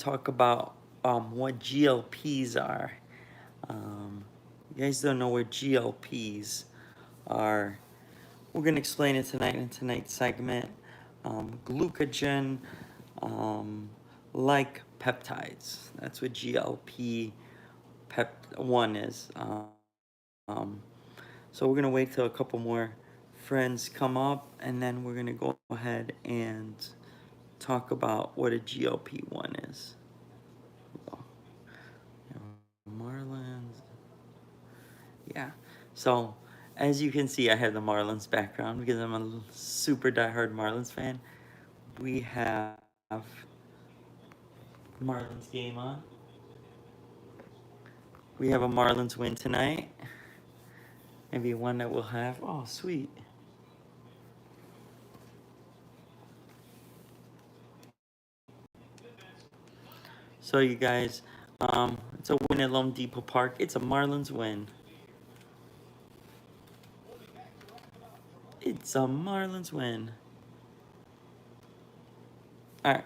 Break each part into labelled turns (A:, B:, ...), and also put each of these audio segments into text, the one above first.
A: talk about what GLPs are. You guys don't know what GLPs are. We're going to explain it tonight in tonight's segment. Glucagon like peptides. That's what GLP-1 is. So we're going to wait till a couple more friends come up, and then we're going to go ahead and talk about what a GLP-1 is. Marlins. Yeah. So, as you can see, I have the Marlins background because I'm a super diehard Marlins fan. We have Marlins game on. We have a Marlins win tonight. Maybe one that we'll have. Oh, sweet. So, you guys, it's a win at Lone Depot Park. It's a Marlins win. It's a Marlins win. All right.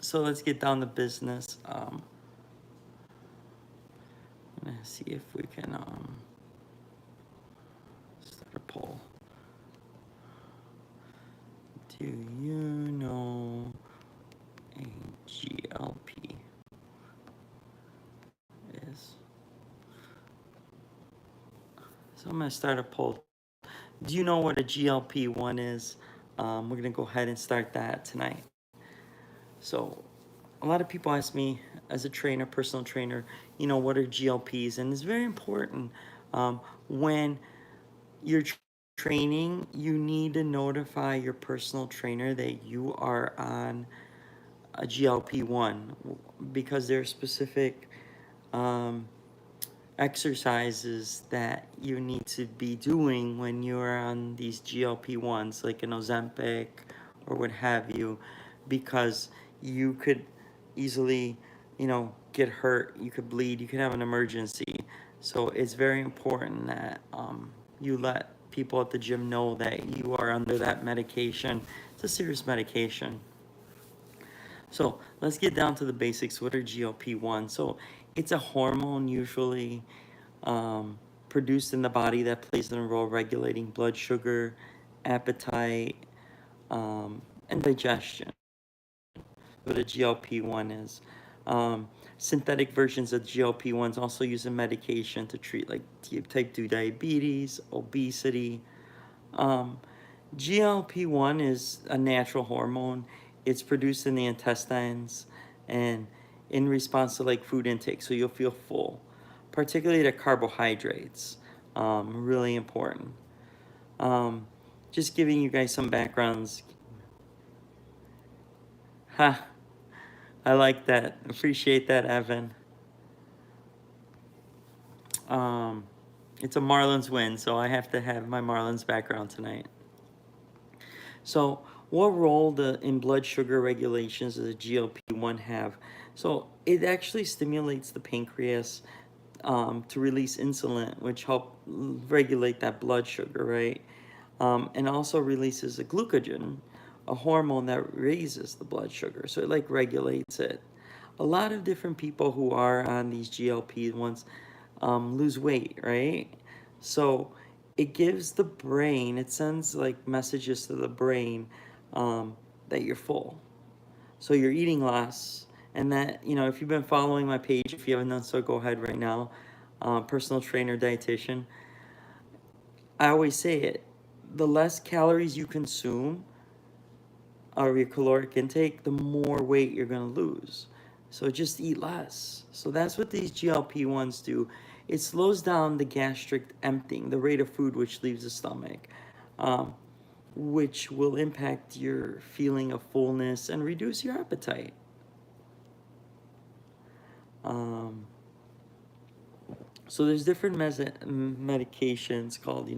A: So let's get down to business. I'm gonna see if we can start a poll. Do you know a GLP is? So I'm gonna start a poll. Do you know what a GLP-1 is? We're gonna go ahead and start that tonight. So a lot of people ask me as a trainer, personal trainer, what are GLPs? And it's very important when you're training, you need to notify your personal trainer that you are on a GLP-1 because there are specific exercises that you need to be doing when you're on these GLP-1s, like an Ozempic or what have you, because you could easily, get hurt, you could bleed, you could have an emergency. So it's very important that you let people at the gym know that you are under that medication. It's a serious medication. So let's get down to the basics. What are GLP-1? So it's a hormone usually produced in the body that plays a role regulating blood sugar, appetite, and digestion. What a GLP-1 is. Synthetic versions of GLP-1s also use a medication to treat like type 2 diabetes, obesity. GLP-1 is a natural hormone. It's produced in the intestines and in response to like food intake, so you'll feel full, particularly the carbohydrates. Really important. Just giving you guys some backgrounds. Ha, I like that. Appreciate that, Evan. It's a Marlins win, so I have to have my Marlins background tonight. So, what role in blood sugar regulations does a GLP-1 have? So, it actually stimulates the pancreas to release insulin, which help regulate that blood sugar, right? And also releases a glucagon, a hormone that raises the blood sugar. So it like regulates it. A lot of different people who are on these GLP-1s lose weight, right? So it gives the brain, it sends like messages to the brain that you're full. So you're eating less. And that, if you've been following my page, if you haven't done so, go ahead right now. Personal trainer, dietitian. I always say it. The less calories you consume or your caloric intake, the more weight you're going to lose. So just eat less. So that's what these GLP-1s do. It slows down the gastric emptying, the rate of food which leaves the stomach, which will impact your feeling of fullness and reduce your appetite. So there's different medications called,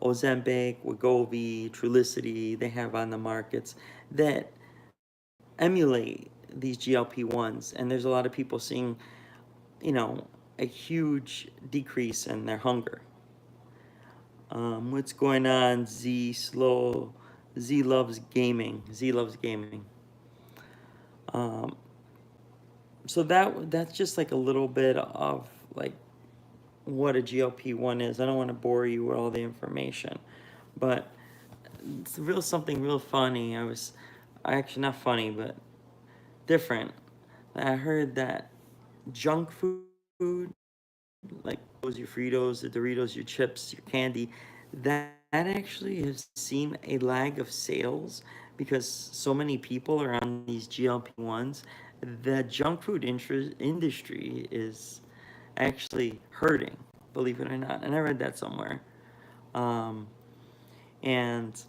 A: Ozempic, Wegovy, Trulicity, they have on the markets that emulate these GLP-1s. And there's a lot of people seeing, a huge decrease in their hunger. What's going on? Z loves gaming. Z loves gaming. so that's just like a little bit of like what a GLP-1 is. I don't want to bore you with all the information, but it's something real funny. Actually not funny, but different. I heard that junk food, like your Fritos, the Doritos, your chips, your candy, that actually has seen a lag of sales because so many people are on these GLP-1s. The junk food industry is actually hurting, believe it or not. And I read that somewhere. Um, and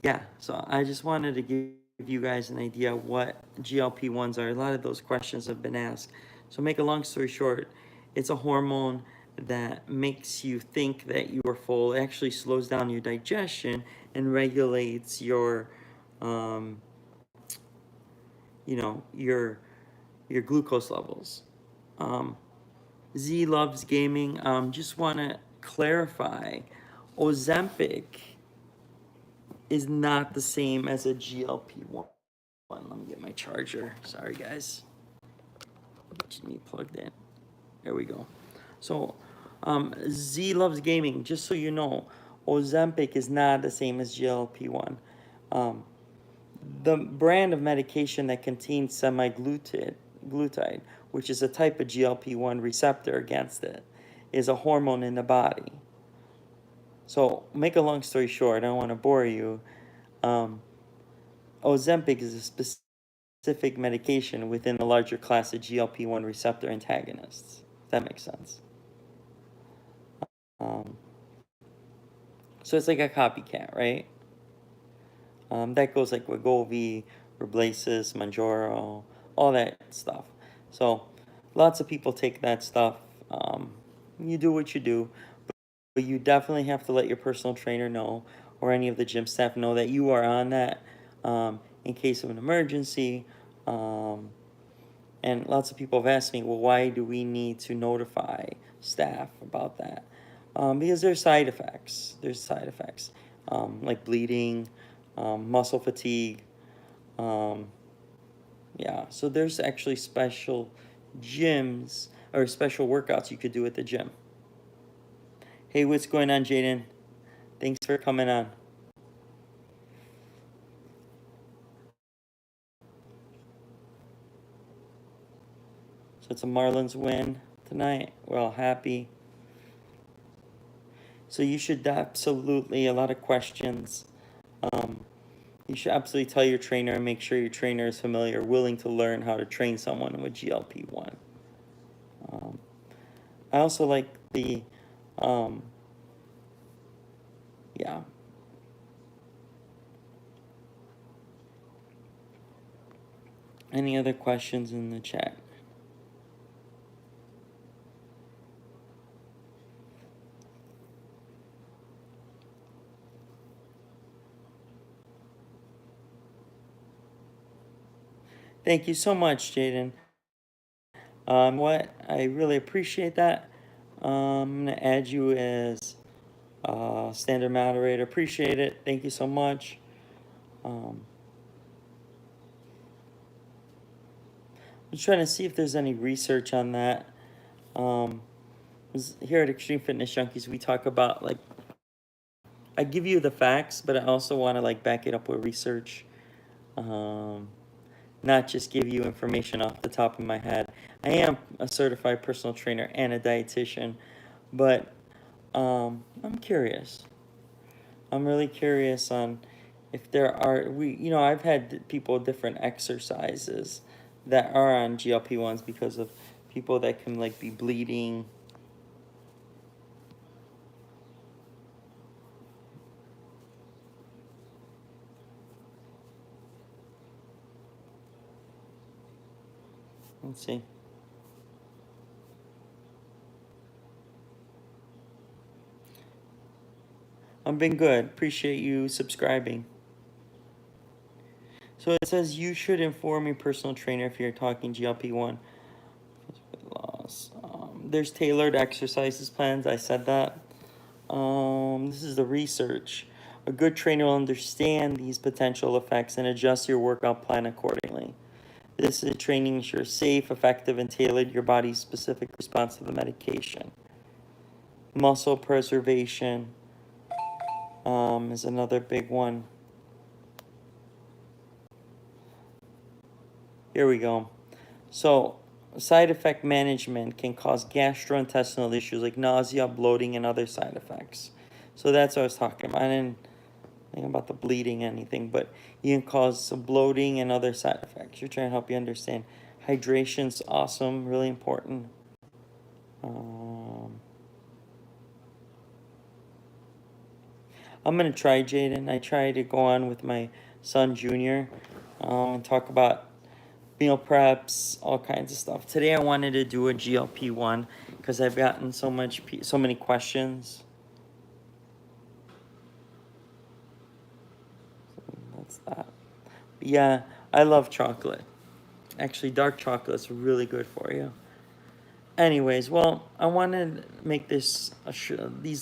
A: yeah, so I just wanted to give you guys an idea what GLP-1s are. A lot of those questions have been asked. So make a long story short, it's a hormone that makes you think that you are full. It actually slows down your digestion and regulates your, um, your glucose levels. Um, Z loves gaming. Just want to clarify, Ozempic is not the same as a GLP-1. Let me get my charger. Sorry, guys. Get me plugged in. There we go. So, Z loves gaming. Just so you know, Ozempic is not the same as GLP-1. Um, the brand of medication that contains semaglutide, which is a type of GLP-1 receptor against it, is a hormone in the body. So, make a long story short, I don't want to bore you. Ozempic is a specific medication within the larger class of GLP-1 receptor antagonists. If that makes sense. Um, so it's like a copycat, right? That goes like Wegovy, Riblasis, Manjaro, all that stuff. So lots of people take that stuff. You do what you do, but you definitely have to let your personal trainer know or any of the gym staff know that you are on that in case of an emergency. And lots of people have asked me, well, why do we need to notify staff about that? Because there's side effects. There's side effects like bleeding, muscle fatigue. Um, yeah, so there's actually special gyms or special workouts you could do at the gym. Hey, what's going on, Jaden? Thanks for coming on. So it's a Marlins win tonight. We're all happy. So you should absolutely, a lot of questions. You should absolutely tell your trainer and make sure your trainer is familiar, willing to learn how to train someone with GLP-1. I also like the, yeah. Any other questions in the chat? Thank you so much, Jaden. What I really appreciate that. I'm gonna add you as standard moderator. Appreciate it. Thank you so much. I'm trying to see if there's any research on that. Here at Xtreme Fitness Junkies, we talk about like I give you the facts, but I also want to like back it up with research. Not just give you information off the top of my head. I am a certified personal trainer and a dietitian, but I'm curious. I'm really curious on if there are I've had people with different exercises that are on GLP-1s because of people that can like be bleeding. Let's see. I've been good. Appreciate you subscribing. So it says you should inform your personal trainer if you're talking GLP-1 loss. There's tailored exercises plans. I said that. This is the research. A good trainer will understand these potential effects and adjust your workout plan accordingly. This is training ensures safe, effective, and tailored your body's specific response to the medication. Muscle preservation is another big one. Here we go. So, side effect management can cause gastrointestinal issues like nausea, bloating, and other side effects. So that's what I was talking about. I didn't think about the bleeding, anything, but you can cause some bloating and other side effects. You're trying to help you understand. Hydration's awesome, really important. I'm going to try, Jaden. I try to go on with my son, Junior, and talk about meal preps, all kinds of stuff. Today I wanted to do a GLP-1 because I've gotten so many questions. That's that. Yeah, I love chocolate. Actually, dark chocolate's really good for you. Anyways, well, I wanted to make these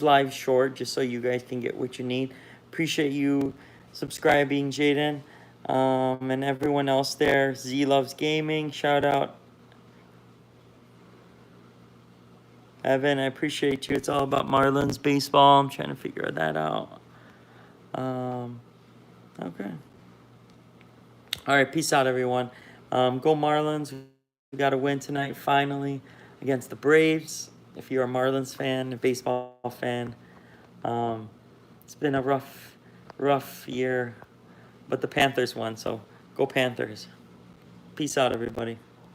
A: lives short just so you guys can get what you need. Appreciate you subscribing, Jaden, and everyone else there. Z Loves Gaming, shout out. Evan, I appreciate you. It's all about Marlins baseball. I'm trying to figure that out. Okay. All right, peace out, everyone. Go Marlins. We got to win tonight, finally, against the Braves. If you're a Marlins fan, a baseball fan, it's been a rough year, but the Panthers won, so go Panthers. Peace out, everybody.